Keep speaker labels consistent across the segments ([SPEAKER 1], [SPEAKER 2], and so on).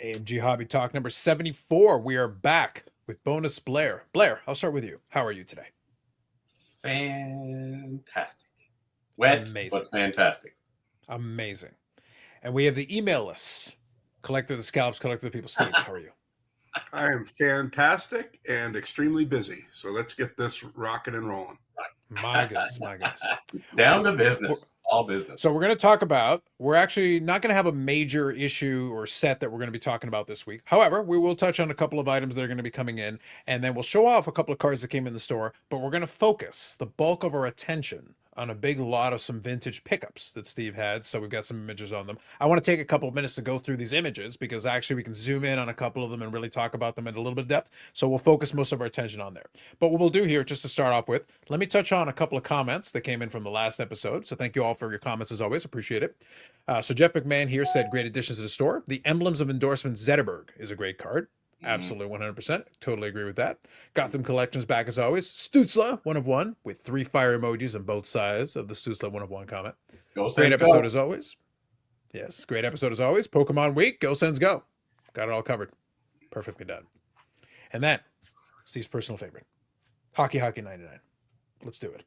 [SPEAKER 1] AMG Hobby Talk number 74. We are back with bonus Blair. Blair, I'll start with you. How are you today?
[SPEAKER 2] Fantastic. Wet,
[SPEAKER 1] Amazing.
[SPEAKER 2] but fantastic.
[SPEAKER 1] Amazing. And we have the email lists. Collector of the Scalps, Collector of the People. Steve, how are you?
[SPEAKER 3] I am fantastic and extremely busy. So let's get this rocking and rolling.
[SPEAKER 1] My goodness, my goodness.
[SPEAKER 2] Down to business. All business.
[SPEAKER 1] So we're going to talk about, we're actually not going to have a major issue or set that we're going to be talking about this week. However, we will touch on a couple of items that are going to be coming in, and then we'll show off a couple of cards that came in the store, but we're going to focus the bulk of our attention on a big lot of some vintage pickups that Steve had. So we've got some images on them. I want to take a couple of minutes to go through these images because actually we can zoom in on a couple of them and really talk about them in a little bit of depth. So we'll focus most of our attention on there. But what we'll do here, just to start off with, let me touch on a couple of comments that came in from the last episode. So thank you all for your comments as always. Appreciate it. So Jeff McMahon here said, great additions to the store. The Emblems of Endorsement Zetterberg is a great card. Absolutely 100%. Totally agree with that. Gotham Collections back as always. Stutzla, 1 of 1, with 3 fire emojis on both sides of the Stutzla 1 of 1 comment. Great episode as always. Yes, great episode as always. Pokemon Week, Go Sens Go. Got it all covered. Perfectly done. And then, Steve's personal favorite, Hockey 99. Let's do it.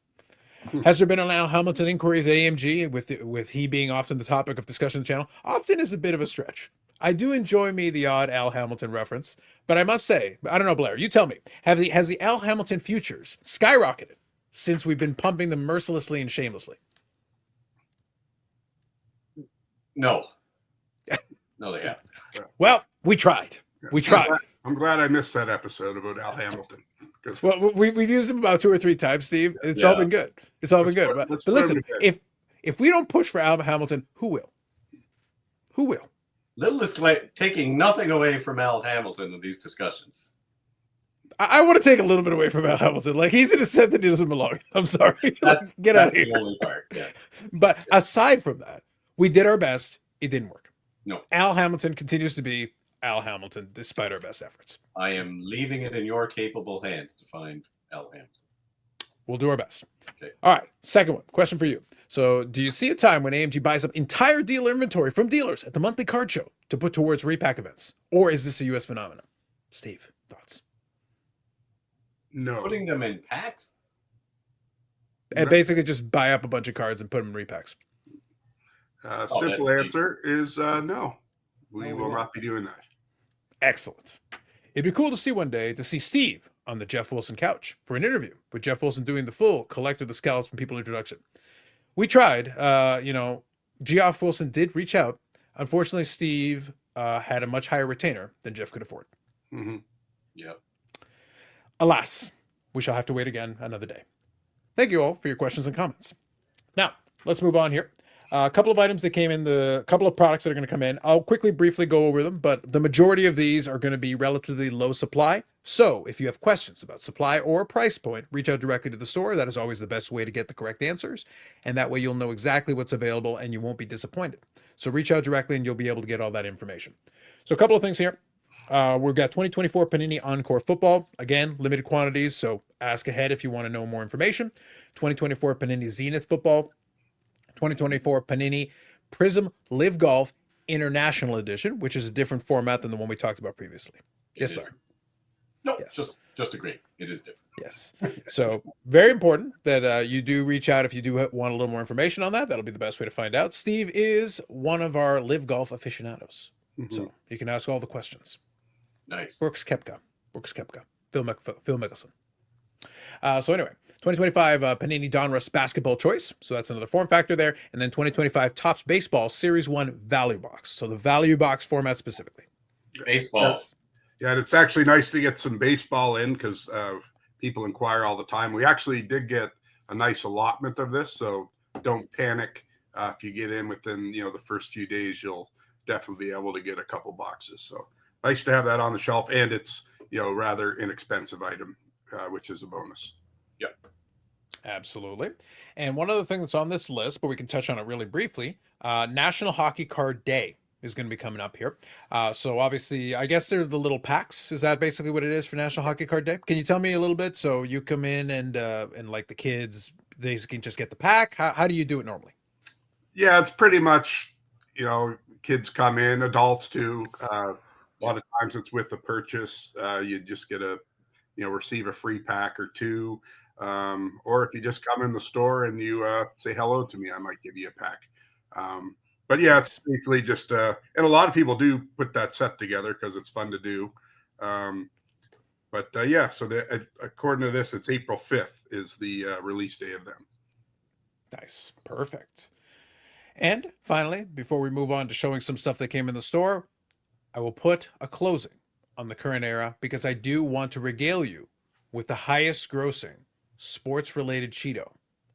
[SPEAKER 1] Has there been an Al Hamilton inquiries at AMG with he being often the topic of discussion on the channel? Often is a bit of a stretch. I do enjoy me the odd Al Hamilton reference, but I must say, I don't know, Blair, you tell me, has the Al Hamilton futures skyrocketed since we've been pumping them mercilessly and shamelessly?
[SPEAKER 2] No. No, they haven't.
[SPEAKER 1] Well, we tried. We tried.
[SPEAKER 3] I'm glad I missed that episode about Al Hamilton.
[SPEAKER 1] Well, we've used him about 2 or 3 times, Steve. It's all been good. It's all been good. But listen, if we don't push for Al Hamilton, who will? Who will?
[SPEAKER 2] Little is taking nothing away from Al Hamilton in these discussions.
[SPEAKER 1] I want to take a little bit away from Al Hamilton. Like, he's in a set that he doesn't belong. I'm sorry. Get out of here.
[SPEAKER 2] The only part, yeah.
[SPEAKER 1] But aside from that, we did our best. It didn't work.
[SPEAKER 2] No.
[SPEAKER 1] Al Hamilton continues to be Al Hamilton despite our best efforts.
[SPEAKER 2] I am leaving it in your capable hands to find Al Hamilton.
[SPEAKER 1] We'll do our best.
[SPEAKER 2] Okay.
[SPEAKER 1] All right. Second one. Question for you. So, do you see a time when AMG buys up entire dealer inventory from dealers at the monthly card show to put towards repack events? Or is this a U.S. phenomenon? Steve, thoughts?
[SPEAKER 3] No.
[SPEAKER 2] Putting them in packs?
[SPEAKER 1] And basically just buy up a bunch of cards and put them in repacks.
[SPEAKER 3] Simple answer is no. We will not be doing that.
[SPEAKER 1] Excellent. It'd be cool to see one day to see Steve on the Jeff Wilson couch for an interview with Jeff Wilson doing the full Collector of the Scalps from People introduction. We tried. Geoff Wilson did reach out. Unfortunately, Steve had a much higher retainer than Jeff could afford.
[SPEAKER 3] Mm-hmm.
[SPEAKER 2] Yep.
[SPEAKER 1] Alas, we shall have to wait again another day. Thank you all for your questions and comments. Now, let's move on here. A couple of items that came in, a couple of products that are going to come in. I'll briefly go over them, but the majority of these are going to be relatively low supply. So if you have questions about supply or price point, reach out directly to the store. That is always the best way to get the correct answers. And that way you'll know exactly what's available and you won't be disappointed. So reach out directly and you'll be able to get all that information. So a couple of things here. We've got 2024 Panini Encore Football. Again, limited quantities, so ask ahead if you want to know more information. 2024 Panini Zenith Football. 2024 Panini Prism Live Golf International Edition, which is a different format than the one we talked about previously. Yes, Blair?
[SPEAKER 2] No,
[SPEAKER 1] yes.
[SPEAKER 2] Just agree. It is different.
[SPEAKER 1] Yes. So very important that you do reach out if you do want a little more information on that. That'll be the best way to find out. Steve is one of our Live Golf aficionados. Mm-hmm. So you can ask all the questions.
[SPEAKER 2] Nice.
[SPEAKER 1] Brooks Koepka. Phil Mickelson. So anyway, 2025 Panini Donruss Basketball Choice. So that's another form factor there. And then 2025 Topps Baseball Series 1 Value Box. So the Value Box format specifically.
[SPEAKER 2] Baseball.
[SPEAKER 3] Yes. Yeah, and it's actually nice to get some baseball in because people inquire all the time. We actually did get a nice allotment of this, so don't panic. If you get in within the first few days, you'll definitely be able to get a couple boxes. So nice to have that on the shelf, and it's rather inexpensive item, which is a bonus.
[SPEAKER 2] Yep.
[SPEAKER 1] Absolutely. And one other thing that's on this list, but we can touch on it really briefly, National Hockey Card Day is going to be coming up here. So obviously, I guess they're the little packs. Is that basically what it is for National Hockey Card Day? Can you tell me a little bit? So you come in and like the kids, they can just get the pack. How do you do it normally?
[SPEAKER 3] Yeah, it's pretty much, kids come in, adults too. A lot of times it's with the purchase. You just get receive a free pack or two. Or if you just come in the store and you say hello to me, I might give you a pack. But yeah, it's basically just, and a lot of people do put that set together because it's fun to do. Yeah, so according to this, it's April 5th is the release day of them.
[SPEAKER 1] Nice. Perfect. And finally, before we move on to showing some stuff that came in the store, I will put a closing on the current era because I do want to regale you with the highest grossing sports related Cheeto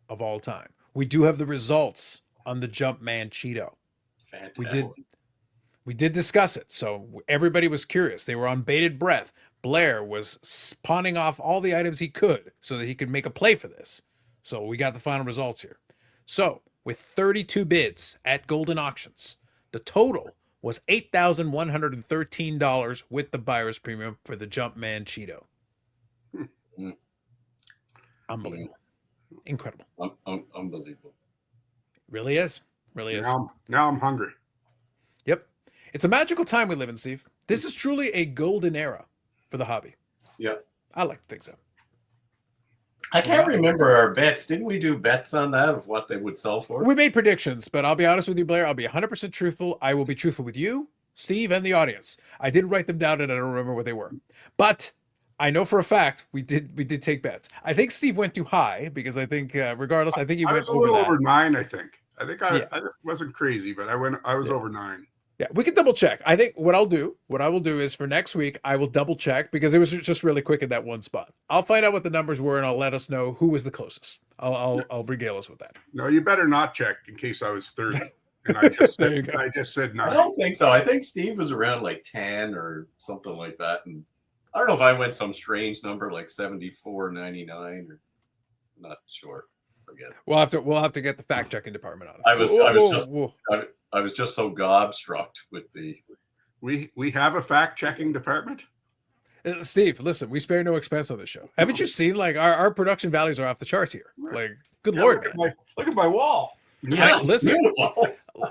[SPEAKER 1] of all time. We do have the results on the Jumpman Cheeto.
[SPEAKER 2] Fantastic.
[SPEAKER 1] We did discuss it, so everybody was curious. They were on bated breath. Blair was pawning off all the items he could so that he could make a play for this. So we got the final results here. So with 32 bids at Golden Auctions, the total was $8,113 with the buyer's premium for the Jumpman Cheeto. Unbelievable. Incredible.
[SPEAKER 2] Unbelievable.
[SPEAKER 1] Really is. Really is.
[SPEAKER 3] Now I'm hungry.
[SPEAKER 1] Yep. It's a magical time we live in, Steve. This is truly a golden era for the hobby.
[SPEAKER 2] Yep.
[SPEAKER 1] I like to think so.
[SPEAKER 2] I can't remember our bets. Didn't we do bets on that of what they would sell for?
[SPEAKER 1] We made predictions, but I'll be honest with you, Blair. I'll be 100% truthful. I will be truthful with you, Steve, and the audience. I did write them down and I don't remember what they were. But I know for a fact we did take bets. I think Steve went too high because I think regardless, I think he went
[SPEAKER 3] over a little
[SPEAKER 1] that.
[SPEAKER 3] over 9, I think. I wasn't crazy, but I was over 9.
[SPEAKER 1] Yeah, we can double check. I think what I will do is for next week, I will double check because it was just really quick in that one spot. I'll find out what the numbers were and I'll let us know who was the closest. I'll regale us with that.
[SPEAKER 3] No, you better not check in case I was 30. And I just said 9.
[SPEAKER 2] I don't think so. I think Steve was around like 10 or something like that. And I don't know if I went some strange number like 74.99 or I'm not sure. Forget it.
[SPEAKER 1] We'll have to get the fact checking department on it.
[SPEAKER 2] I was just so gobstruck with the.
[SPEAKER 3] We have a fact checking department.
[SPEAKER 1] Steve, listen, we spare no expense on this show. Haven't you seen like our production values are off the charts here? Like, good Lord, man.
[SPEAKER 3] Look at my wall.
[SPEAKER 2] Yeah,
[SPEAKER 1] listen.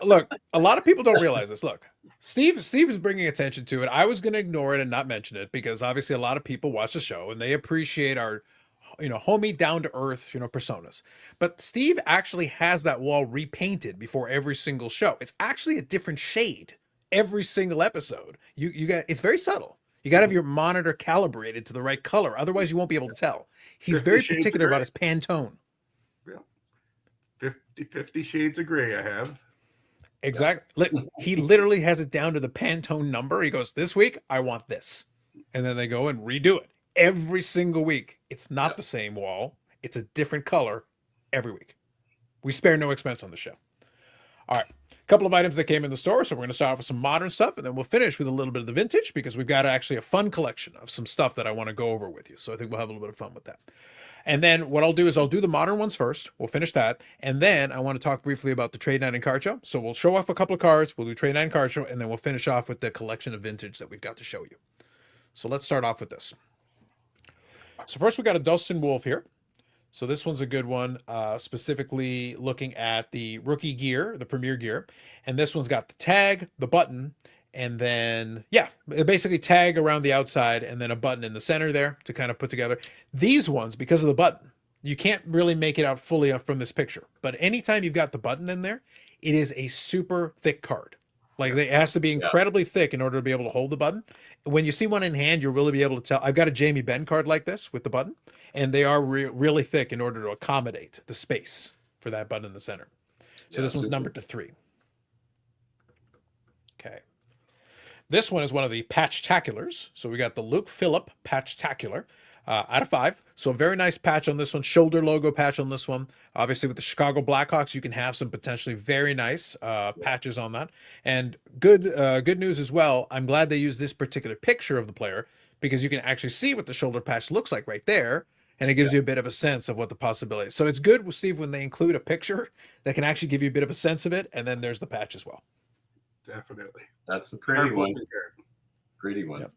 [SPEAKER 1] Look, a lot of people don't realize this. Look, Steve is bringing attention to it. I was going to ignore it and not mention it because obviously a lot of people watch the show and they appreciate our homey, down to earth, personas. But Steve actually has that wall repainted before every single show. It's actually a different shade every single episode. You got, it's very subtle. You got to have your monitor calibrated to the right color. Otherwise, you won't be able to tell. He's very particular about his Pantone.
[SPEAKER 3] Yeah. 50 shades of gray I have.
[SPEAKER 1] Exactly. He literally has it down to the Pantone number. He goes, this week, I want this. And then they go and redo it. Every single week. It's not the same wall. It's a different color every week. We spare no expense on the show. All right. A couple of items that came in the store. So we're going to start off with some modern stuff and then we'll finish with a little bit of the vintage because we've got actually a fun collection of some stuff that I want to go over with you. So I think we'll have a little bit of fun with that. And then what I'll do is I'll do the modern ones first. We'll finish that. And then I want to talk briefly about the Trade Night and Card Show. So we'll show off a couple of cards. We'll do Trade Night and Card Show. And then we'll finish off with the collection of vintage that we've got to show you. So let's start off with this. So first we got a Dustin Wolf here. So this one's a good one, specifically looking at the rookie gear, the premier gear. And this one's got the tag, the button, and then, basically tag around the outside and then a button in the center there to kind of put together. These ones, because of the button, you can't really make it out fully from this picture. But anytime you've got the button in there, it is a super thick card. Like it has to be incredibly thick in order to be able to hold the button. When you see one in hand, you'll really be able to tell. I've got a Jamie Benn card like this with the button, and they are really thick in order to accommodate the space for that button in the center. So this one's numbered to 3. Okay. This one is one of the Patchtaculars. So we got the Luke Phillip Patchtacular out of 5. So a very nice patch on this one. Shoulder logo patch on this one. Obviously with the Chicago Blackhawks, you can have some potentially very nice patches on that. And good news as well. I'm glad they used this particular picture of the player because you can actually see what the shoulder patch looks like right there. And it gives you a bit of a sense of what the possibility is. So it's good, Steve, when they include a picture that can actually give you a bit of a sense of it. And then there's the patch as well.
[SPEAKER 3] Definitely.
[SPEAKER 2] That's a pretty one. Pretty one.
[SPEAKER 1] Yep.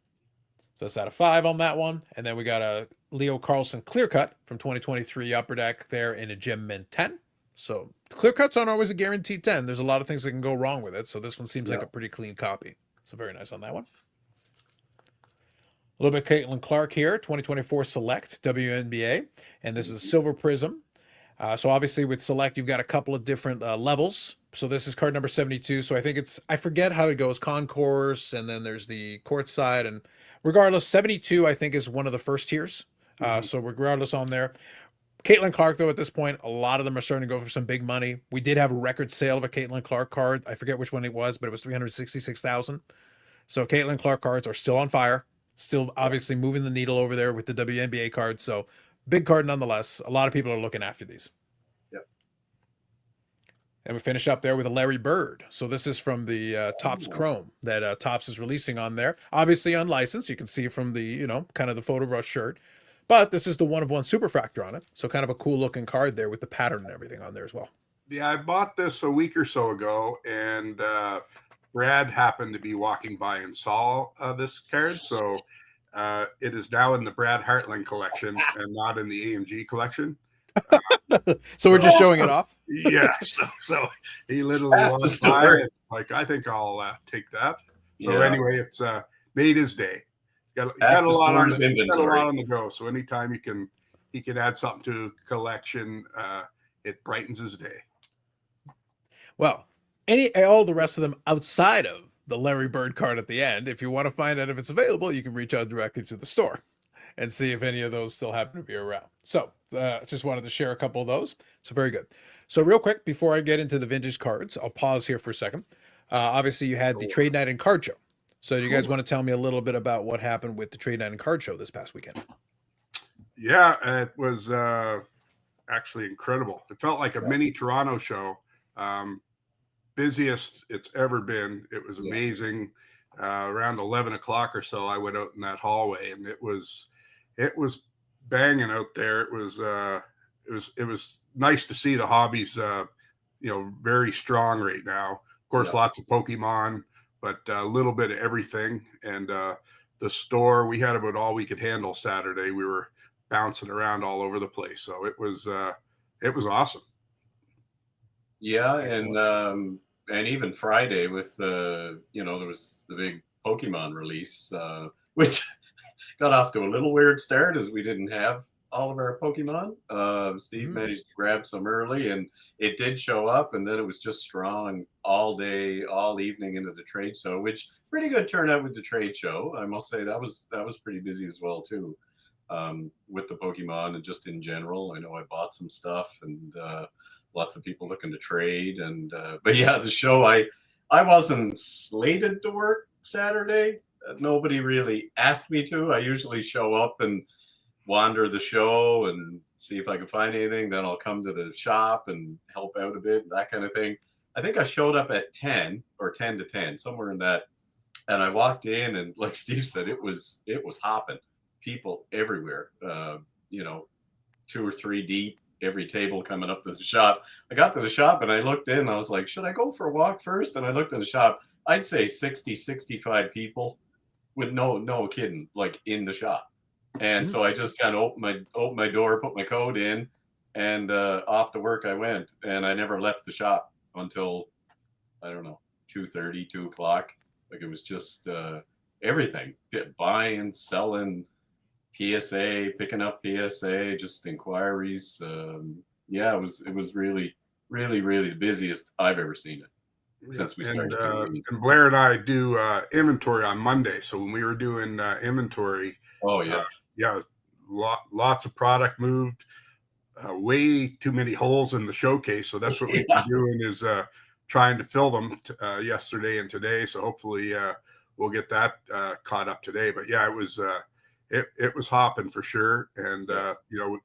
[SPEAKER 1] So that's out of 5 on that one. And then we got a Leo Carlson clear cut from 2023 Upper Deck there in a Gem Mint 10. So clear cuts aren't always a guaranteed 10. There's a lot of things that can go wrong with it. So this one seems like a pretty clean copy. So very nice on that one. A little bit of Caitlin Clark here, 2024 Select WNBA, and this is a silver prism. So obviously with Select, you've got a couple of different levels. So this is card number 72. So I think I forget how it goes, concourse, and then there's the court side. And regardless, 72, I think, is one of the first tiers. So regardless on there. Caitlin Clark, though, at this point, a lot of them are starting to go for some big money. We did have a record sale of a Caitlin Clark card. I forget which one it was, but it was 366,000. So Caitlin Clark cards are still on fire, still obviously moving the needle over there with the WNBA cards. So big card nonetheless. A lot of people are looking after these.
[SPEAKER 2] Yep.
[SPEAKER 1] And we finish up there with a Larry Bird. So this is from the Topps Chrome that Topps is releasing on there. Obviously unlicensed. You can see from the, kind of the photo brush shirt. But this is the 1/1 Superfractor on it. So kind of a cool looking card there with the pattern and everything on there as well.
[SPEAKER 3] Yeah, I bought this a week or so ago, and Brad happened to be walking by and saw this card. So it is now in the Brad Hartland collection and not in the AMG collection.
[SPEAKER 1] So we're just showing it off?
[SPEAKER 3] Yeah. So he literally walked by and like, I think I'll take that. So anyway, it's made his day. Got a lot on the go. So anytime he can add something to a collection, it brightens his day.
[SPEAKER 1] Well, all the rest of them outside of the Larry Bird card at the end, if you want to find out if it's available, you can reach out directly to the store and see if any of those still happen to be around. So just wanted to share a couple of those. So very good. So real quick, before I get into the vintage cards, I'll pause here for a second. Obviously, you had the Trade Night and Card Show. So do you guys want to tell me a little bit about what happened with the Trade Night and Card Show this past weekend?
[SPEAKER 3] Yeah, it was actually incredible. It felt like a mini Toronto show. Busiest it's ever been. It was amazing. Around 11 o'clock or so, I went out in that hallway, and it was banging out there. It was nice to see the hobbies, very strong right now. Of course, lots of Pokemon, but a little bit of everything. And the store, we had about all we could handle Saturday. We were bouncing around all over the place. So it was awesome.
[SPEAKER 2] Yeah. And even Friday with there was the big Pokemon release, which got off to a little weird start as we didn't have all of our Pokemon. Steve managed to grab some early, and it did show up, and then it was just strong all day, all evening into the trade show, which pretty good turnout with the trade show. I must say that was pretty busy as well too, with the Pokemon and just in general. I know I bought some stuff, and lots of people looking to trade. And but yeah, the show, I wasn't slated to work Saturday. Nobody really asked me to. I usually show up and wander the show and see if I can find anything. Then I'll come to the shop and help out a bit, that kind of thing. I think I showed up at 10 or 10 to 10, somewhere in that. And I walked in, and like Steve said, it was hopping. People everywhere, 2 or 3 deep, every table coming up to the shop. I got to the shop and I looked in, and I was like, should I go for a walk first? And I looked at the shop. I'd say 60, 65 people with no kidding, like in the shop. And so I just kind of opened my door, put my code in, and off to work I went. And I never left the shop until, I don't know, 2:30, 2 o'clock. Like, it was just everything, buying, selling, PSA, picking up PSA, just inquiries. It was really, really, really the busiest I've ever seen it since we started.
[SPEAKER 3] And Blair and I do inventory on Monday. So when we were doing inventory, lots of product moved. Way too many holes in the showcase. So that's what we've been doing, is trying to fill them yesterday and today. So hopefully we'll get that caught up today. But yeah, it was hopping for sure. And,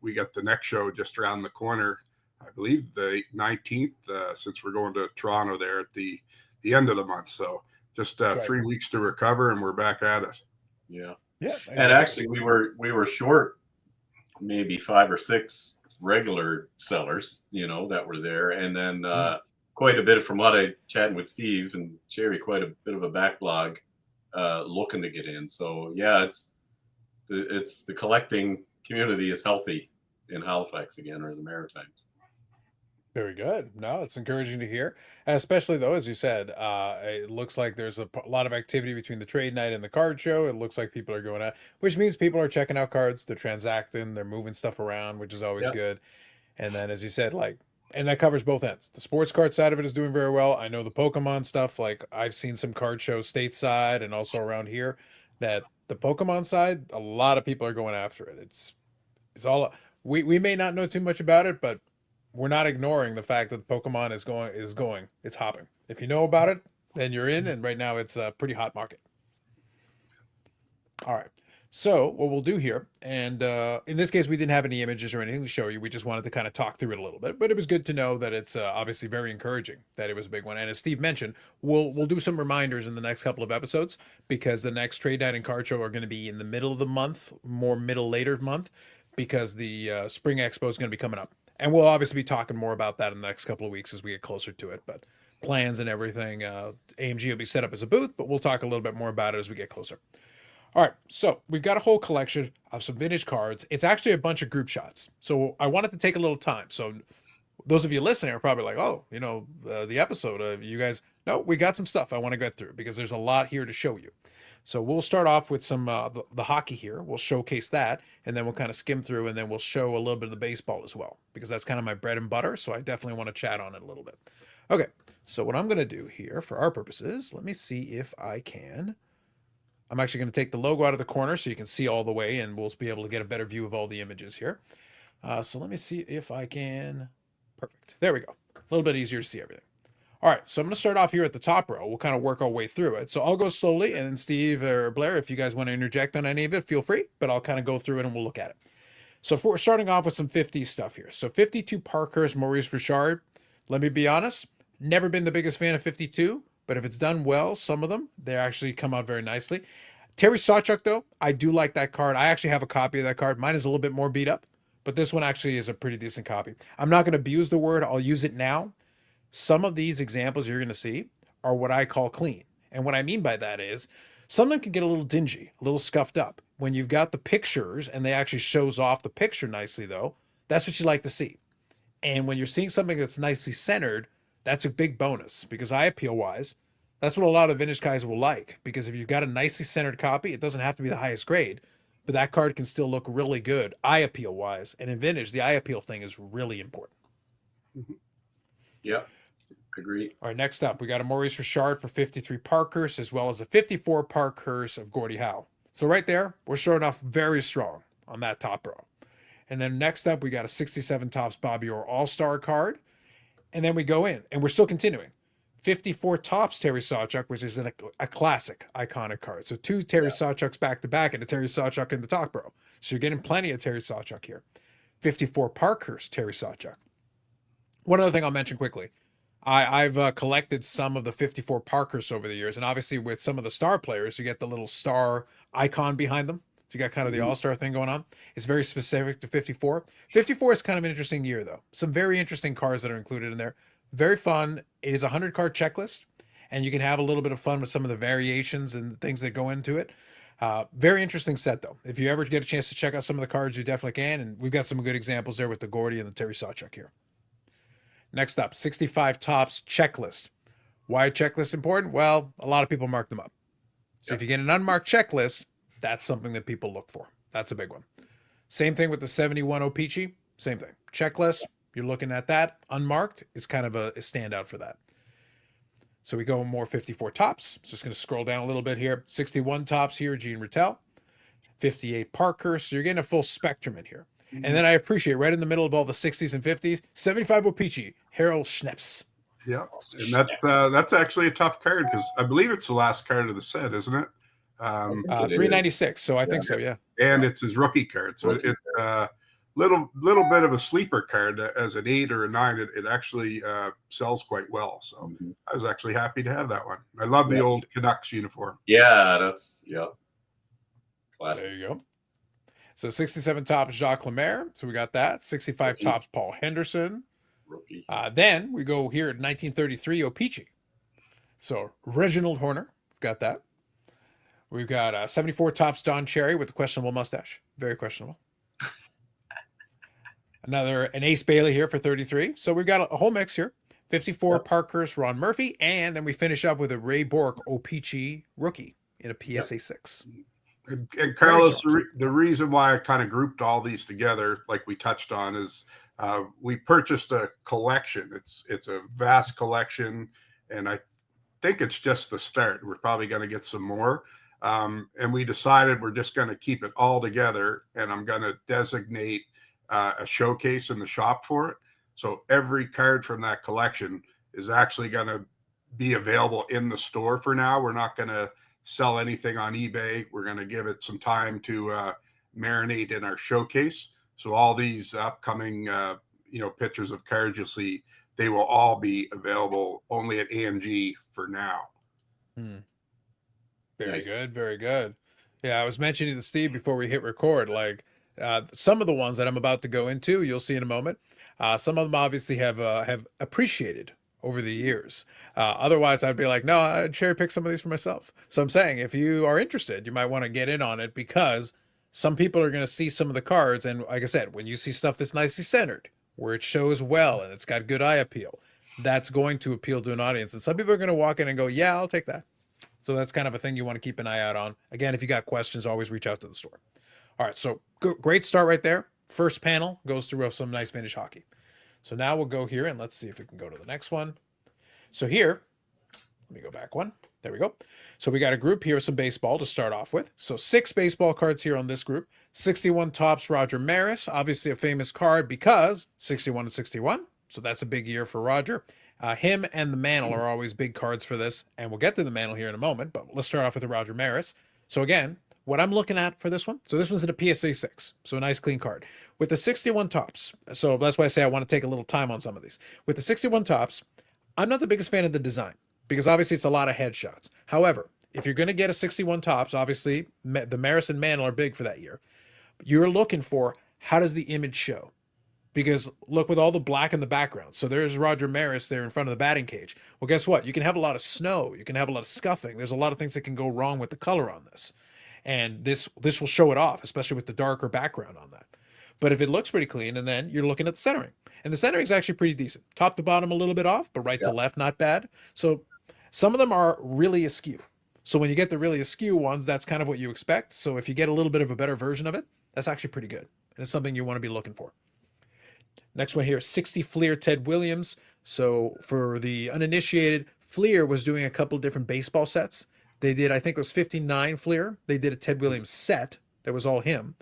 [SPEAKER 3] we got the next show just around the corner, I believe the 19th, since we're going to Toronto there at the end of the month. So just 3 weeks to recover, and we're back at it.
[SPEAKER 2] Yeah.
[SPEAKER 1] Yeah.
[SPEAKER 2] And actually we were short maybe 5 or 6 regular sellers, that were there. And then quite a bit from what I chatting with Steve and Jerry, quite a bit of a backlog looking to get in. So yeah, it's the collecting community is healthy in Halifax again, or the Maritimes.
[SPEAKER 1] Very good. No, it's encouraging to hear. And especially though, as you said, it looks like there's a lot of activity between the trade night and the card show. It looks like people are going out, which means people are checking out cards, they're transacting, they're moving stuff around, which is always
[SPEAKER 2] Yeah.
[SPEAKER 1] good. And then, as you said, like, and that covers both ends. The sports card side of it is doing very well. I know the Pokemon stuff, like, I've seen some card shows stateside and also around here that the Pokemon side, a lot of people are going after it. It's all we may not know too much about it, but we're not ignoring the fact that Pokemon is going. It's hopping. If you know about it, then you're in, and right now it's a pretty hot market. All right. So what we'll do here, and in this case, we didn't have any images or anything to show you. We just wanted to kind of talk through it a little bit. But it was good to know that it's obviously very encouraging that it was a big one. And as Steve mentioned, we'll do some reminders in the next couple of episodes because the next trade night and card show are going to be in the middle of the month, more middle later month, because the Spring Expo is going to be coming up, and we'll obviously be talking more about that in the next couple of weeks as we get closer to it. But plans and everything, AMG will be set up as a booth, but we'll talk a little bit more about it as we get closer. All right, so we've got a whole collection of some vintage cards. It's actually a bunch of group shots. So I wanted to take a little time. So those of you listening are probably like, oh, the episode of you guys. No, we got some stuff I want to get through because there's a lot here to show you. So we'll start off with some the hockey here. We'll showcase that, and then we'll kind of skim through, and then we'll show a little bit of the baseball as well because that's kind of my bread and butter. So I definitely want to chat on it a little bit. Okay, so what I'm going to do here for our purposes, let me see if I can. I'm actually going to take the logo out of the corner so you can see all the way, and we'll be able to get a better view of all the images here. So let me see if I can. Perfect. There we go. A little bit easier to see everything. All right, so I'm going to start off here at the top row. We'll kind of work our way through it. So I'll go slowly, and then Steve or Blair, if you guys want to interject on any of it, feel free, but I'll kind of go through it and we'll look at it. So we're starting off with some 50s stuff here. So 52 Parkhurst Maurice Richard. Let me be honest, never been the biggest fan of 52, but if it's done well, some of them, they actually come out very nicely. Terry Sawchuk, though, I do like that card. I actually have a copy of that card. Mine is a little bit more beat up, but this one actually is a pretty decent copy. I'm not going to abuse the word. I'll use it now. Some of these examples you're going to see are what I call clean. And what I mean by that is some of them can get a little dingy, a little scuffed up. When you've got the pictures and they actually shows off the picture nicely, though, that's what you like to see. And when you're seeing something that's nicely centered, that's a big bonus because eye appeal wise, that's what a lot of vintage guys will like. Because if you've got a nicely centered copy, it doesn't have to be the highest grade, but that card can still look really good eye appeal wise. And in vintage, the eye appeal thing is really important.
[SPEAKER 2] Yep. Agree.
[SPEAKER 1] All right, next up, we got a Maurice Richard for 53 Parkhurst, as well as a 54 Parkhurst of Gordie Howe. So right there, we're starting off very strong on that top row. And then next up, we got a 67 Topps Bobby Orr All-Star card. And then we go in, and we're still continuing. 54 Topps Terry Sawchuk, which is a classic, iconic card. So two Terry Sawchuks back-to-back and a Terry Sawchuk in the top row. So you're getting plenty of Terry Sawchuk here. 54 Parkhurst Terry Sawchuk. One other thing I'll mention quickly. I've collected some of the 54 Parkhurst over the years, and obviously with some of the star players, you get the little star icon behind them. So you got kind of the all-star thing going on. It's very specific to 54. 54 is kind of an interesting year, though. Some very interesting cards that are included in there. Very fun. It is a 100-card checklist, and you can have a little bit of fun with some of the variations and things that go into it. Very interesting set, though. If you ever get a chance to check out some of the cards, you definitely can, and we've got some good examples there with the Gordie and the Terry Sawchuk here. Next up, 65 Topps checklist. Why checklist important? Well, a lot of people mark them up. So if you get an unmarked checklist, that's something that people look for. That's a big one. Same thing with the 71 O-Pee-Chee. Same thing. Checklist, you're looking at that. Unmarked is kind of a standout for that. So we go more 54 Topps. Just going to scroll down a little bit here. 61 Topps here, Gene Rattel. 58 Parkhurst. So you're getting a full spectrum in here. And then I appreciate right in the middle of all the 60s and 50s, 75 O-Pee-Chee, Harold Schneps.
[SPEAKER 3] Yeah, and that's actually a tough card because I believe it's the last card of the set, isn't it?
[SPEAKER 1] 396. So I think so, yeah.
[SPEAKER 3] And it's his rookie card, so it's little bit of a sleeper card as an 8 or a 9. It actually sells quite well. So I was actually happy to have that one. I love the old Canucks uniform.
[SPEAKER 2] Yeah, that's classic.
[SPEAKER 1] There you go. So 67 Topps Jacques Lemaire. So we got that. 65 Topps Paul Henderson.
[SPEAKER 2] Rookie.
[SPEAKER 1] Then we go here at 1933 O-Pee-Chee. So Reginald Horner. Got that. We've got 74 Topps Don Cherry with the questionable mustache. Very questionable. an Ace Bailey here for 33. So we've got a whole mix here. 54
[SPEAKER 2] Yep.
[SPEAKER 1] Parkhurst Ron Murphy, and then we finish up with a Ray Bork O-Pee-Chee rookie in a PSA 6.
[SPEAKER 3] And Carlos, the reason why I kind of grouped all these together, like we touched on, is we purchased a collection. It's a vast collection, and I think it's just the start. We're probably going to get some more. And we decided we're just going to keep it all together, and I'm going to designate a showcase in the shop for it. So every card from that collection is actually going to be available in the store for now. We're not going to sell anything on eBay. We're going to give it some time to marinate in our showcase. So all these upcoming, pictures of cards you'll see, they will all be available only at AMG for now.
[SPEAKER 1] Very
[SPEAKER 2] Nice.
[SPEAKER 1] good. Very good. Yeah, I was mentioning to Steve before we hit record, like some of the ones that I'm about to go into, you'll see in a moment. Some of them obviously have appreciated over the years. Otherwise, I'd be like, no, I'd cherry pick some of these for myself. So I'm saying, if you are interested, you might want to get in on it, because some people are going to see some of the cards. And like I said, when you see stuff that's nicely centered, where it shows well and it's got good eye appeal, that's going to appeal to an audience. And some people are going to walk in and go, yeah, I'll take that. So that's kind of a thing you want to keep an eye out on. Again, if you got questions, always reach out to the store. All right, so great start right there. First panel goes through some nice vintage hockey. So now we'll go here and let's see if we can go to the next one. So here, let me go back one. There we go. So we got a group here, some baseball to start off with. So 6 baseball cards here on this group. 61 Topps Roger Maris, obviously a famous card because 61 and 61. So that's a big year for Roger. Him and the Mantle are always big cards for this, and we'll get to the Mantle here in a moment, but let's start off with the Roger Maris. So again, what I'm looking at for this one, so this one's in a PSA 6, so a nice clean card. With the 61 Topps, so that's why I say I want to take a little time on some of these. With the 61 Topps, I'm not the biggest fan of the design, because obviously it's a lot of headshots. However, if you're going to get a 61 Topps, obviously the Maris and Mantle are big for that year. You're looking for, how does the image show? Because look, with all the black in the background. So there's Roger Maris there in front of the batting cage. Well, guess what? You can have a lot of snow. You can have a lot of scuffing. There's a lot of things that can go wrong with the color on this. And this will show it off, especially with the darker background on that. But if it looks pretty clean, and then you're looking at the centering. And the centering is actually pretty decent. Top to bottom a little bit off, but right to left, not bad. So some of them are really askew. So when you get the really askew ones, that's kind of what you expect. So if you get a little bit of a better version of it, that's actually pretty good. And it's something you want to be looking for. Next one here, 60 Fleer Ted Williams. So for the uninitiated, Fleer was doing a couple different baseball sets. They did, I think it was 59 Fleer. They did a Ted Williams set that was all him.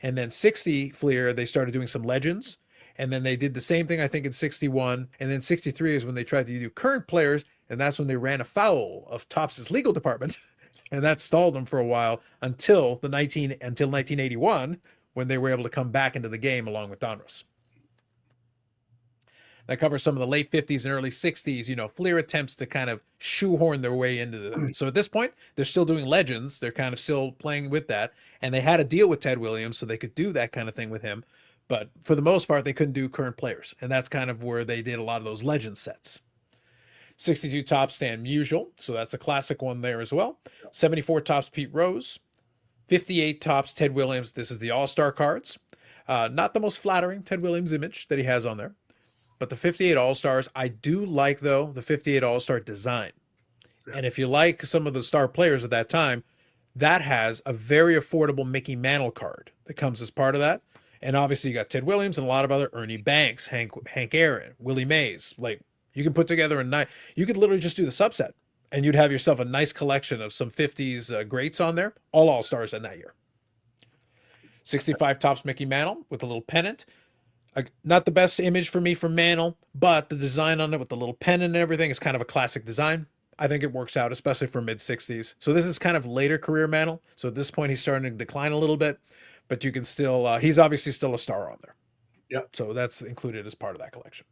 [SPEAKER 1] And then 60 Fleer, they started doing some legends. And then they did the same thing, I think, in 61. And then 63 is when they tried to do current players. And that's when they ran afoul of Topps' legal department. And that stalled them for a while until 1981, when they were able to come back into the game along with Donruss. That covers some of the late 50s and early 60s, Fleer attempts to kind of shoehorn their way into them. So at this point, they're still doing legends. They're kind of still playing with that. And they had a deal with Ted Williams, so they could do that kind of thing with him. But for the most part, they couldn't do current players. And that's kind of where they did a lot of those legend sets. 62 Topps Stan Musial, so that's a classic one there as well. 74 Topps Pete Rose. 58 Topps Ted Williams. This is the All-Star cards. Not the most flattering Ted Williams image that he has on there. But the 58 All-Stars, I do like, though, the 58 All-Star design. And if you like some of the star players at that time, that has a very affordable Mickey Mantle card that comes as part of that. And obviously you got Ted Williams and a lot of other, Ernie Banks, Hank Aaron, Willie Mays. Like, you can put together you could literally just do the subset, and you'd have yourself a nice collection of some 50s greats on there, all All-Stars in that year. 65 Topps Mickey Mantle with a little pennant. Not the best image for me from Mantle, but the design on it with the little pennant and everything is kind of a classic design. I think it works out, especially for mid-60s. So this is kind of later career Mantle. So at this point, he's starting to decline a little bit, but you can still, he's obviously still a star on there.
[SPEAKER 2] Yep.
[SPEAKER 1] So that's included as part of that collection.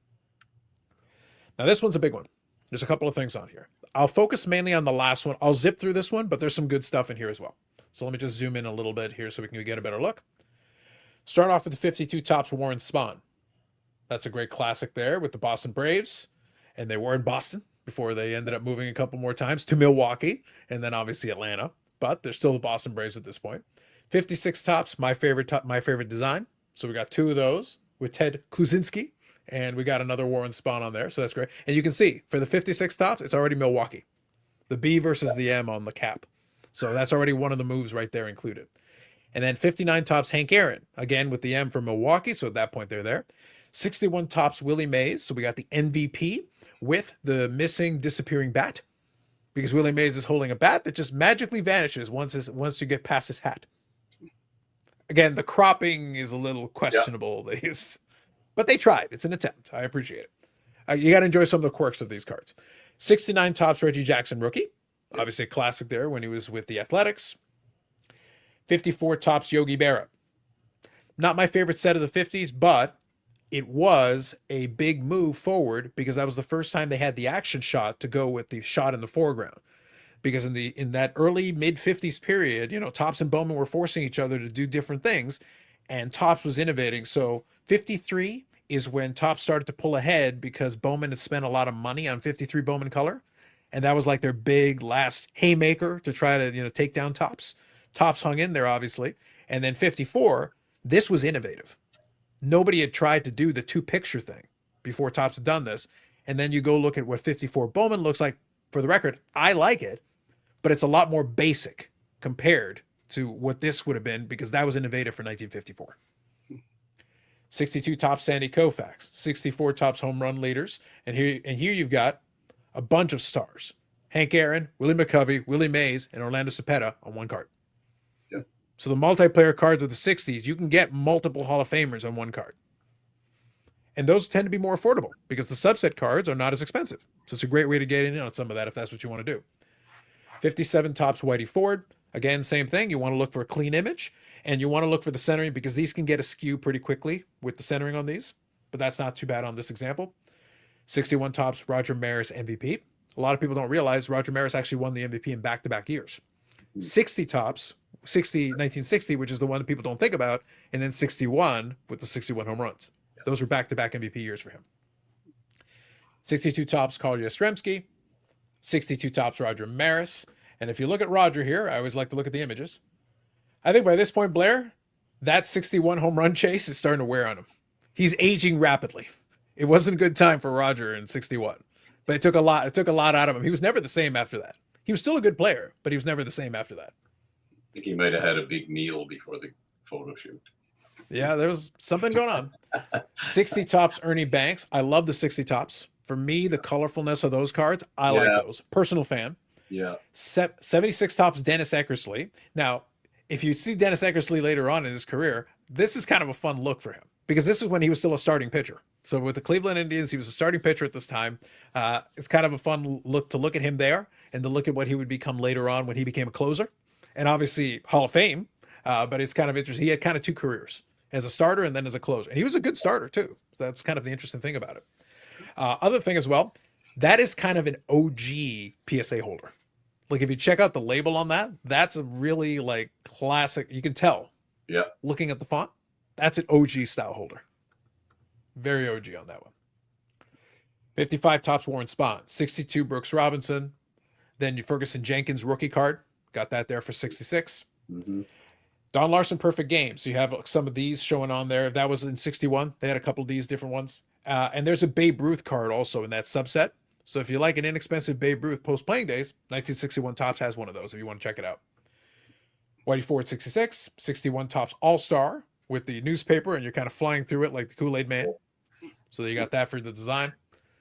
[SPEAKER 1] Now this one's a big one. There's a couple of things on here. I'll focus mainly on the last one. I'll zip through this one, but there's some good stuff in here as well. So let me just zoom in a little bit here so we can get a better look. Start off with the 52 Topps Warren Spahn. That's a great classic there with the Boston Braves. And they were in Boston before they ended up moving a couple more times to Milwaukee and then obviously Atlanta. But they're still the Boston Braves at this point. 56 Topps, my favorite design. So we got 2 of those. with Ted Klusinski. And we got another Warren Spahn on there. So that's great. And you can see for the 56 tops, it's already Milwaukee. The B versus the M on the cap. So that's already one of the moves right there included. And then 59 tops Hank Aaron, again with the M for Milwaukee. So at that point, they're there. 61 tops Willie Mays. So we got the MVP with the missing disappearing bat, because Willie Mays is holding a bat that just magically vanishes once you get past his hat. Again, the cropping is a little questionable. Yeah. But they tried. It's an attempt. I appreciate it. You got to enjoy some of the quirks of these cards. 69 tops Reggie Jackson rookie. Obviously a classic there when he was with the Athletics. 54 tops Yogi Berra. Not my favorite set of the 50s, but it was a big move forward because that was the first time they had the action shot to go with the shot in the foreground. Because in that early mid 50s period, Topps and Bowman were forcing each other to do different things, and Topps was innovating. So 53 is when Topps started to pull ahead because Bowman had spent a lot of money on 53 Bowman color, and that was like their big last haymaker to try to take down Topps. Topps hung in there obviously, and then 54, this was innovative. Nobody had tried to do the two picture thing before Topps had done this, and then you go look at what 54 Bowman looks like. For the record, I like it, but it's a lot more basic compared to what this would have been because that was innovative for 1954. 62 tops Sandy Koufax, 64 tops home run leaders, and here you've got a bunch of stars: Hank Aaron, Willie McCovey, Willie Mays, and Orlando Cepeda on one card.
[SPEAKER 2] Yeah.
[SPEAKER 1] So the multiplayer cards of the 60s, you can get multiple Hall of Famers on one card. And those tend to be more affordable because the subset cards are not as expensive. So it's a great way to get in on some of that if that's what you want to do. 57 tops Whitey Ford. Again, same thing. You want to look for a clean image, and you want to look for the centering because these can get askew pretty quickly with the centering on these, but that's not too bad on this example. 61 tops Roger Maris MVP. A lot of people don't realize Roger Maris actually won the MVP in back-to-back years. 60 tops, 1960, which is the one that people don't think about, and then 61 with the 61 home runs. Those were back-to-back MVP years for him. 62 tops Carl Yastrzemski. 62 tops Roger Maris. And if you look at Roger here, I always like to look at the images. I think by this point, Blair, that 61 home run chase is starting to wear on him. He's aging rapidly. It wasn't a good time for Roger in 61, but it took a lot out of him. He was never the same after that. He was still a good player, but he was never the same after that.
[SPEAKER 2] I think he might have had a big meal before the photo shoot.
[SPEAKER 1] Yeah, there was something going on. 60 tops Ernie Banks. I love the 60 tops. For me, the colorfulness of those cards, I like those. Personal fan.
[SPEAKER 2] Yeah.
[SPEAKER 1] 76 tops Dennis Eckersley. Now, if you see Dennis Eckersley later on in his career, this is kind of a fun look for him because this is when he was still a starting pitcher. So with the Cleveland Indians, he was a starting pitcher at this time. It's kind of a fun look to look at him there and to look at what he would become later on when he became a closer. And obviously Hall of Fame, but it's kind of interesting. He had kind of two careers, as a starter and then as a closer. And he was a good starter too. That's kind of the interesting thing about it. Other thing as well, that is kind of an OG PSA holder. Like if you check out the label on that, that's a really like classic. You can tell.
[SPEAKER 2] Yeah.
[SPEAKER 1] Looking at the font, that's an OG style holder. Very OG on that one. 55 tops Warren Spahn, 62 Brooks Robinson. Then your Ferguson Jenkins rookie card. Got that there for 66.
[SPEAKER 2] Mm-hmm.
[SPEAKER 1] Don Larson perfect game. So you have some of these showing on there. That was in 61. They had a couple of these different ones. And there's a Babe Ruth card also in that subset. So if you like an inexpensive Babe Ruth post-playing days, 1961 Topps has one of those if you want to check it out. Whitey Ford 66, 61 Topps All-Star with the newspaper, and you're kind of flying through it like the Kool-Aid Man. So you got that for the design.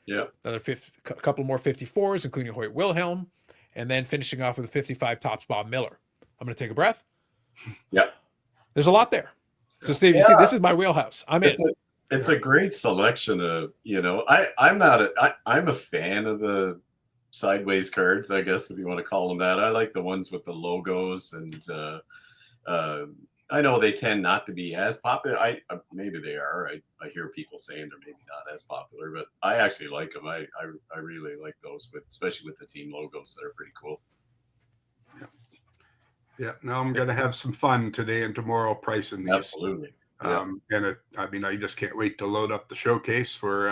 [SPEAKER 2] Yeah.
[SPEAKER 1] Another couple more 54s, including Hoyt Wilhelm, and then finishing off with a 55 Topps Bob Miller. I'm going to take a breath.
[SPEAKER 2] Yeah.
[SPEAKER 1] There's a lot there. So Steve, you see, this is my wheelhouse. I'm in.
[SPEAKER 2] It's a great selection of, I'm a fan of the sideways cards, I guess, if you want to call them that. I like the ones with the logos, and I know they tend not to be as popular. Maybe they are. I hear people saying they're maybe not as popular, but I actually like them. I really like those, especially with the team logos. That are pretty cool.
[SPEAKER 3] Yeah. Now I'm going to have some fun today and tomorrow pricing these.
[SPEAKER 2] Absolutely.
[SPEAKER 3] And I just can't wait to load up the showcase for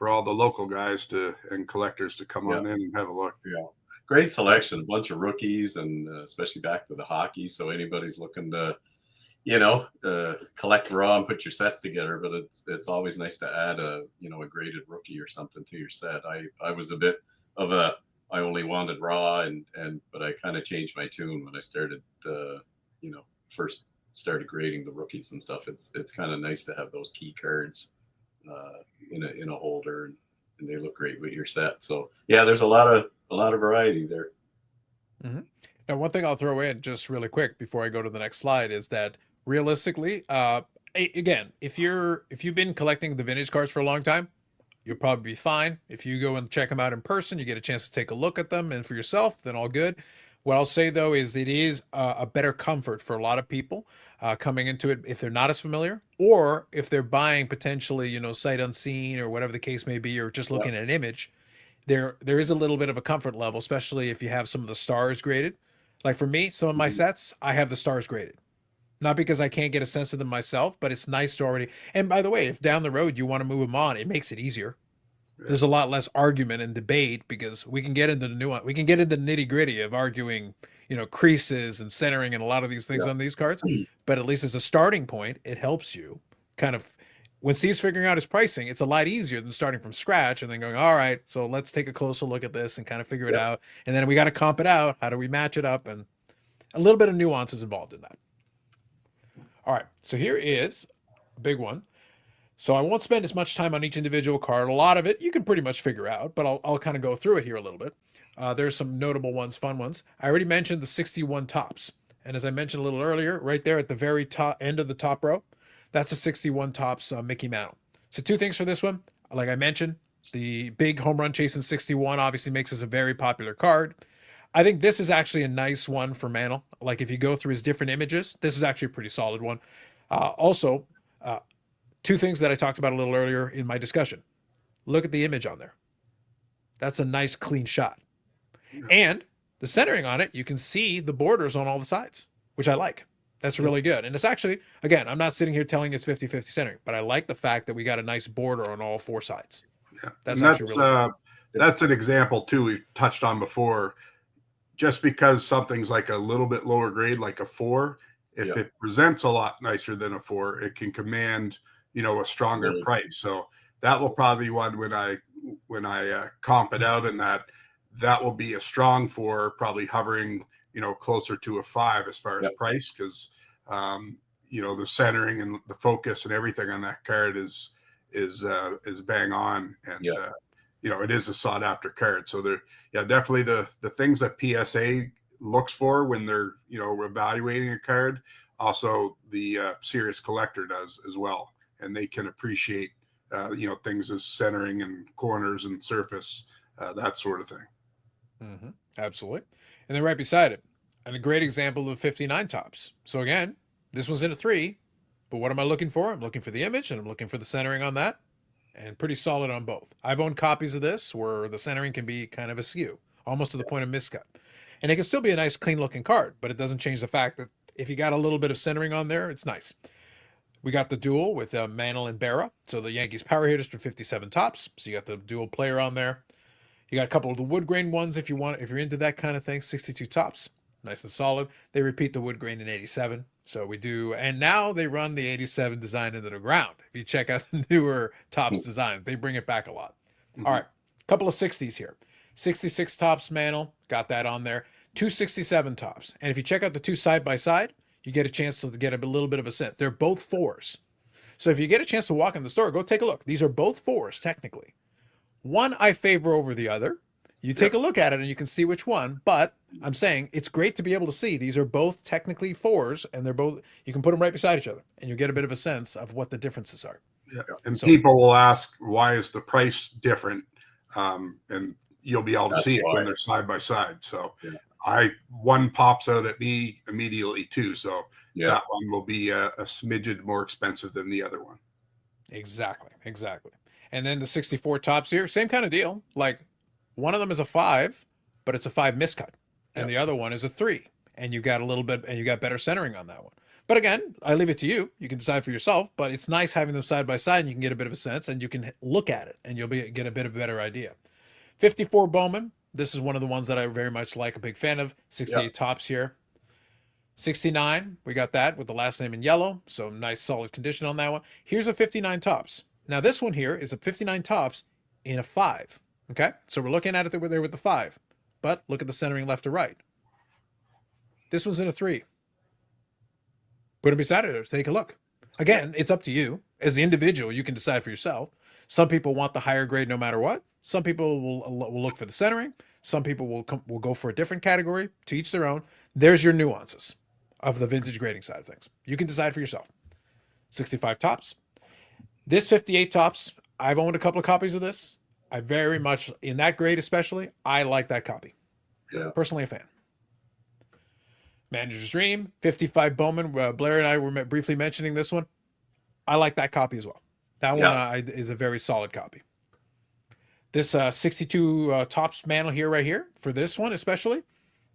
[SPEAKER 3] all the local guys and collectors to come on in and have a look.
[SPEAKER 2] Yeah, great selection, a bunch of rookies, and especially back to the hockey. So anybody's looking to, collect raw and put your sets together, but it's always nice to add a graded rookie or something to your set. I was a bit of I only wanted raw but I kind of changed my tune when I started first started grading the rookies and stuff. It's kind of nice to have those key cards in a holder, and they look great with your set. So yeah, there's a lot of variety there.
[SPEAKER 1] Mm-hmm. Now, one thing I'll throw in just really quick before I go to the next slide is that realistically, again, if you've been collecting the vintage cards for a long time, you'll probably be fine. If you go and check them out in person, you get a chance to take a look at them and for yourself, then all good. What I'll say though is it is a better comfort for a lot of people coming into it if they're not as familiar, or if they're buying potentially, sight unseen or whatever the case may be, or just looking at an image. There is a little bit of a comfort level, especially if you have some of the stars graded. Like for me, some of my sets, I have the stars graded. Not because I can't get a sense of them myself, but it's nice to already. And by the way, if down the road you want to move them on, it makes it easier. There's a lot less argument and debate because we can get into the nuance. We can get into the nitty gritty of arguing, creases and centering and a lot of these things on these cards. But at least as a starting point, it helps you kind of. When Steve's figuring out his pricing, it's a lot easier than starting from scratch and then going, all right, so let's take a closer look at this and kind of figure it out. And then we got to comp it out. How do we match it up? And a little bit of nuance is involved in that. All right, so here is a big one. So I won't spend as much time on each individual card. A lot of it you can pretty much figure out, but I'll kind of go through it here a little bit. There's some notable ones, fun ones. I already mentioned the 61 tops. And as I mentioned a little earlier, right there at the very top end of the top row, that's a 61 tops Mickey Mantle. So two things for this one. Like I mentioned, the big home run chasing 61 obviously makes this a very popular card. I think this is actually a nice one for Mantle. Like if you go through his different images, this is actually a pretty solid one. Also, two things that I talked about a little earlier in my discussion. Look at the image on there. That's a nice clean shot. And the centering on it, you can see the borders on all the sides, which I like. That's really good. And it's actually, again, I'm not sitting here telling you it's 50-50 centering, but I like the fact that we got a nice border on all four sides.
[SPEAKER 3] Yeah.
[SPEAKER 1] That's actually really good.
[SPEAKER 3] That's an example too we've touched on before. Just because something's like a little bit lower grade, like a 4, if it presents a lot nicer than a 4, it can command, a stronger price. So that will probably be one when I comp it out, and that will be a strong 4, probably hovering, closer to a 5 as far as price, because the centering and the focus and everything on that card is bang on, and it is a sought after card. So definitely the things that PSA looks for when they're evaluating a card, also the serious collector does as well, and they can appreciate things as centering and corners and surface, that sort of thing.
[SPEAKER 1] Mm-hmm. Absolutely. And then right beside it, and a great example of 59 tops. So again, this one's in a 3, but what am I looking for? I'm looking for the image and I'm looking for the centering on that, and pretty solid on both. I've owned copies of this where the centering can be kind of askew, almost to the point of miscut. And it can still be a nice clean looking card, but it doesn't change the fact that if you got a little bit of centering on there, it's nice. We got the dual with Mantle and Berra. So the Yankees power hitters for 57 tops. So you got the dual player on there. You got a couple of the wood grain ones if you're into that kind of thing. 62 tops, nice and solid. They repeat the wood grain in 87. So we do, and now they run the 87 design into the ground. If you check out the newer tops designs, they bring it back a lot. All right, a couple of 60s here. 66 tops Mantle, got that on there. 267 tops. And if you check out the two side by side, you get a chance to get a little bit of a sense. They're both 4s. So if you get a chance to walk in the store, go take a look. These are both 4s technically. One I favor over the other. You take a look at it and you can see which one, but I'm saying it's great to be able to see these are both technically 4s, and you can put them right beside each other and you get a bit of a sense of what the differences are.
[SPEAKER 3] Yeah. And so, people will ask, why is the price different? And you'll be able to see it when they're side by side. So one pops out at me immediately too. So that one will be a smidgen more expensive than the other one.
[SPEAKER 1] Exactly. And then the 64 tops here, same kind of deal. Like one of them is a 5, but it's a 5 miscut, and the other one is a 3, and you got a little bit, and you got better centering on that one. But again, I leave it to you. You can decide for yourself. But it's nice having them side by side, and you can get a bit of a sense, and you can look at it, and you'll get a bit of a better idea. 54 Bowman. This is one of the ones that I very much like. A big fan of. 68 tops here. 69, we got that with the last name in yellow, so nice solid condition on that one. Here's a 59 tops. Now this one here is a 59 tops in a 5. Okay, so we're looking at it there with the 5, but look at the centering left to right. This one's in a 3. Put it beside it. Take a look. Again, it's up to you. As the individual, you can decide for yourself. Some people want the higher grade no matter what. Some people will look for the centering. Some people will go for a different category. To each their own. There's your nuances of the vintage grading side of things. You can decide for yourself. 65 tops. This 58 tops, I've owned a couple of copies of this. I very much, in that grade especially, I like that copy.
[SPEAKER 2] Yeah.
[SPEAKER 1] Personally a fan. Manager's Dream, 55 Bowman. Blair and I were briefly mentioning this one. I like that copy as well. That one is a very solid copy. This 62 tops mantle here, right here, for this one especially,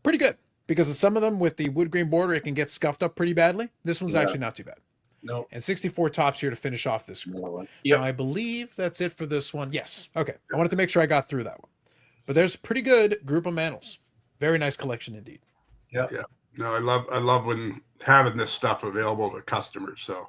[SPEAKER 1] pretty good. Because of some of them with the wood grain border, it can get scuffed up pretty badly. This one's actually not too bad.
[SPEAKER 2] No.
[SPEAKER 1] And 64 tops here to finish off this group.
[SPEAKER 2] Yep.
[SPEAKER 1] Now, I believe that's it for this one. Yes. Okay. I wanted to make sure I got through that one. But there's a pretty good group of mantles. Very nice collection indeed.
[SPEAKER 2] Yeah.
[SPEAKER 3] Yeah. No, I love when having this stuff available to customers. So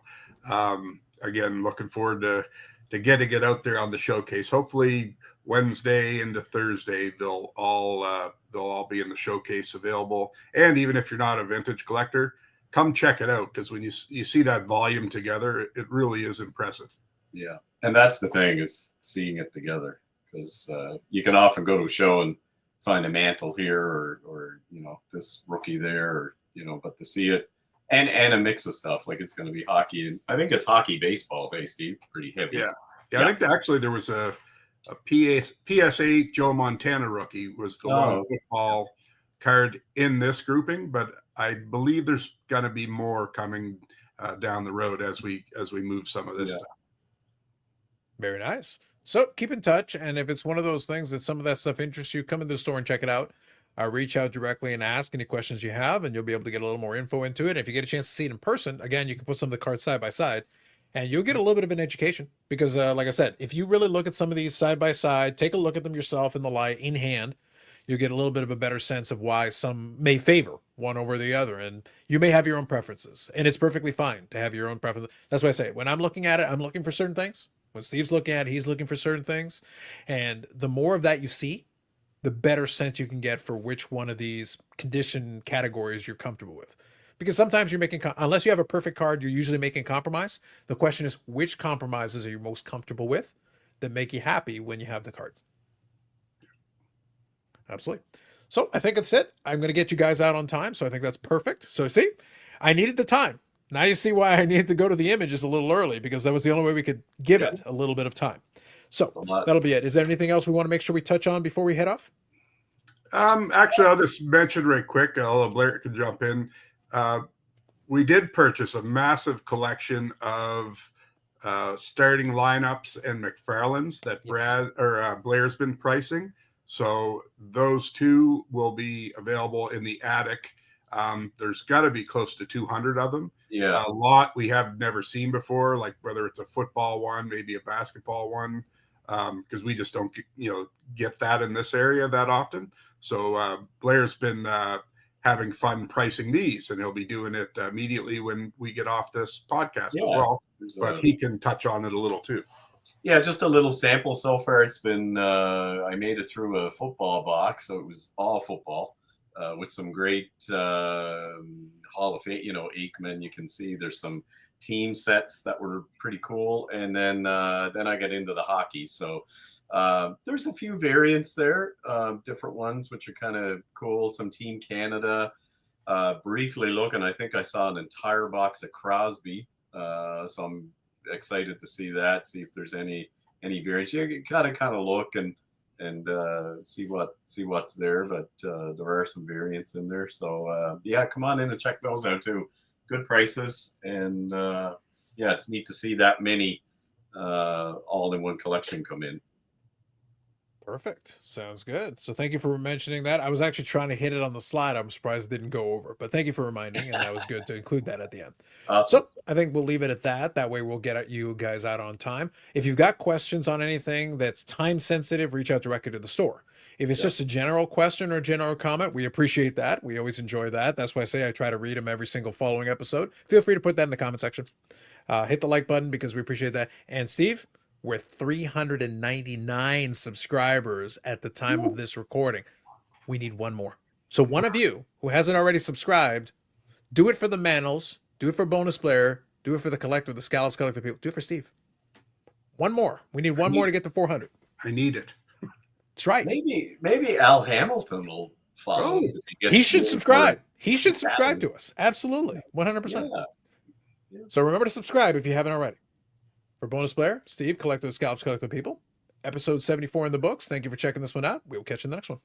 [SPEAKER 3] again, looking forward to getting it out there on the showcase. Hopefully Wednesday into Thursday, they'll all be in the showcase available. And even if you're not a vintage collector, come check it out, because when you see that volume together, it really is impressive.
[SPEAKER 2] Yeah, and that's the thing, is seeing it together, because you can often go to a show and find a mantle here or this rookie there, or but to see it and a mix of stuff, like it's going to be hockey, and I think it's hockey baseball based, Steve, pretty heavy.
[SPEAKER 3] Yeah. I think actually there was a PSA Joe Montana rookie was the one football card in this grouping, but I believe there's going to be more coming down the road as we move some of this stuff.
[SPEAKER 1] Very nice. So keep in touch, and if it's one of those things that some of that stuff interests you, come in the store and check it out. Reach out directly and ask any questions you have, and you'll be able to get a little more info into it. If you get a chance to see it in person, again, you can put some of the cards side by side, and you'll get a little bit of an education. Because, like I said, if you really look at some of these side by side, take a look at them yourself in the light, in hand, you'll get a little bit of a better sense of why some may favor one over the other. And you may have your own preferences, and it's perfectly fine to have your own preferences. That's why I say, when I'm looking at it, I'm looking for certain things. When Steve's looking at it, he's looking for certain things. And the more of that you see, the better sense you can get for which one of these condition categories you're comfortable with. Because sometimes you're making, unless you have a perfect card, you're usually making a compromise. The question is, which compromises are you most comfortable with that make you happy when you have the card? Absolutely. So I think that's it. I'm going to get you guys out on time. So I think that's perfect. So see, I needed the time. Now you see why I needed to go to the images a little early, because that was the only way we could give it a little bit of time. So that'll be it. Is there anything else we want to make sure we touch on before we head off?
[SPEAKER 3] Actually, I'll just mention right quick. Blair can jump in. We did purchase a massive collection of starting lineups and McFarlane's that Blair's been pricing. So those two will be available in the attic. There's got to be close to 200 of them.
[SPEAKER 2] Yeah,
[SPEAKER 3] a lot we have never seen before, like whether it's a football one, maybe a basketball one, because we just don't get that in this area that often. So Blair's been having fun pricing these, and he'll be doing it immediately when we get off this podcast as well. But he can touch on it a little too.
[SPEAKER 2] Yeah, just a little sample so far. It's been I made it through a football box, so it was all football with some great Hall of Fame, Aikman. You can see there's some team sets that were pretty cool, and then I got into the hockey. So there's a few variants there, different ones which are kind of cool. Some Team Canada. Briefly looking, I think I saw an entire box of Crosby. So I'm excited to see that. See if there's any variants. You gotta kind of look and see what's there. But there are some variants in there. So come on in and check those out too. Good prices, and it's neat to see that many all in one collection come in.
[SPEAKER 1] Perfect. Sounds good. So thank you for mentioning that. I was actually trying to hit it on the slide. I'm surprised it didn't go over, but thank you for reminding, and that was good to include that at the end.
[SPEAKER 2] Awesome.
[SPEAKER 1] So I think we'll leave it at that. That way we'll get you guys out on time. If you've got questions on anything that's time sensitive, reach out directly to the store. If it's just a general question or a general comment, we appreciate that. We always enjoy that. That's why I say I try to read them every single following episode. Feel free to put that in the comment section. Hit the like button because we appreciate that. And Steve, we're 399 subscribers at the time of this recording. We need one more. So one of you who hasn't already subscribed, do it for the Manos, do it for Bonus Player, do it for the Collector, the Scallops Collector people, do it for Steve. One more. We need one more to get to 400.
[SPEAKER 3] I need it.
[SPEAKER 1] That's right.
[SPEAKER 2] Maybe Al Hamilton will follow us if he gets.
[SPEAKER 1] He should subscribe. He should subscribe to us. Absolutely. 100%.
[SPEAKER 2] Yeah.
[SPEAKER 1] So remember to subscribe if you haven't already. For Bonus Player, Steve, Collector, the Scallops Collector people, episode 74 in the books. Thank you for checking this one out. We will catch you in the next one.